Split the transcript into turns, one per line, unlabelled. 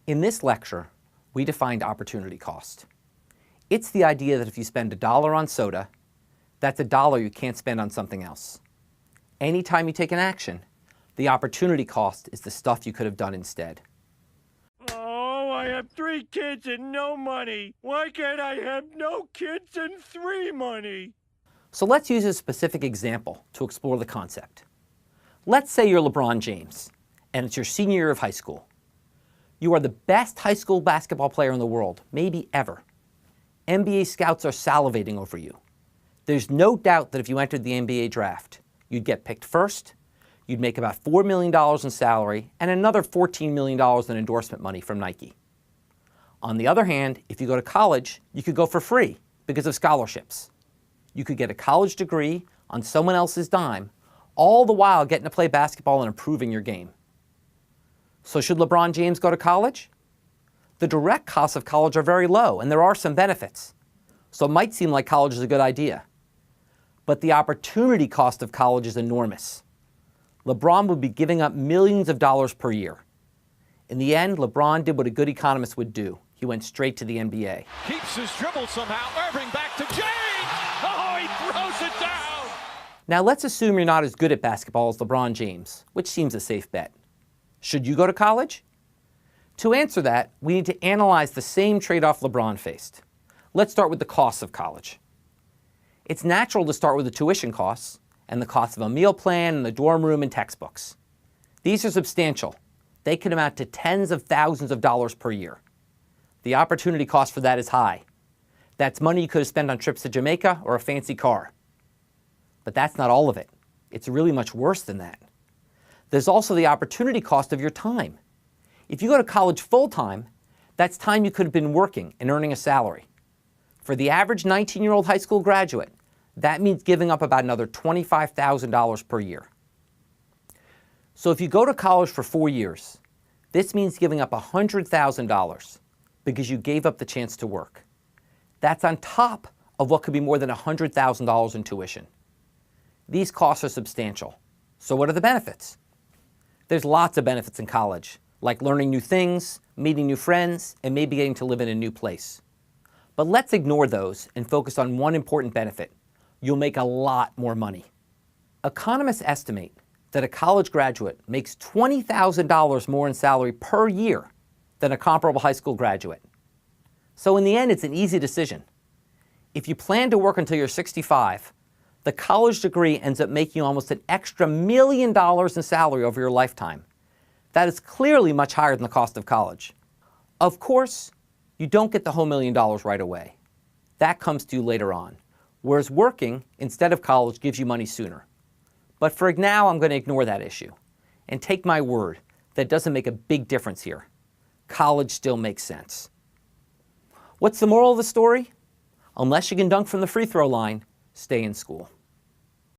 In this lecture, we defined opportunity cost. It's the idea that if you spend $1 on soda, that's $1 you can't spend on something else. Anytime you take an action, the opportunity cost is the stuff you could have done instead.
Oh, I have 3 kids and no money. Why can't I have no kids and 3 money?
So let's use a specific example to explore the concept. Let's say you're LeBron James, and it's your senior year of high school. You are the best high school basketball player in the world, maybe ever. NBA scouts are salivating over you. There's no doubt that if you entered the NBA draft, you'd get picked first, you'd make about $4 million in salary, and another $14 million in endorsement money from Nike. On the other hand, if you go to college, you could go for free because of scholarships. You could get a college degree on someone else's dime, all the while getting to play basketball and improving your game. So should LeBron James go to college? The direct costs of college are very low, and there are some benefits. So it might seem like college is a good idea. But the opportunity cost of college is enormous. LeBron would be giving up millions of dollars per year. In the end, LeBron did what a good economist would do. He went straight to the NBA.
Keeps his dribble somehow. Irving back to James. Oh, he throws it down.
Now let's assume you're not as good at basketball as LeBron James, which seems a safe bet. Should you go to college? To answer that, we need to analyze the same trade-off LeBron faced. Let's start with the costs of college. It's natural to start with the tuition costs and the cost of a meal plan and the dorm room and textbooks. These are substantial. They can amount to tens of thousands of dollars per year. The opportunity cost for that is high. That's money you could have spent on trips to Jamaica or a fancy car. But that's not all of it. It's really much worse than that. There's also the opportunity cost of your time. If you go to college full-time, that's time you could have been working and earning a salary. For the average 19-year-old high school graduate, that means giving up about another $25,000 per year. So if you go to college for 4 years, this means giving up $100,000 because you gave up the chance to work. That's on top of what could be more than $100,000 in tuition. These costs are substantial. So what are the benefits? There's lots of benefits in college, like learning new things, meeting new friends, and maybe getting to live in a new place. But let's ignore those and focus on one important benefit. You'll make a lot more money. Economists estimate that a college graduate makes $20,000 more in salary per year than a comparable high school graduate. So in the end, it's an easy decision. If you plan to work until you're 65, the college degree ends up making you almost an extra $1 million in salary over your lifetime. That is clearly much higher than the cost of college. Of course, you don't get the whole $1 million right away. That comes to you later on, whereas working instead of college gives you money sooner. But for now, I'm going to ignore that issue and take my word that it doesn't make a big difference here. College still makes sense. What's the moral of the story? Unless you can dunk from the free throw line, stay in school.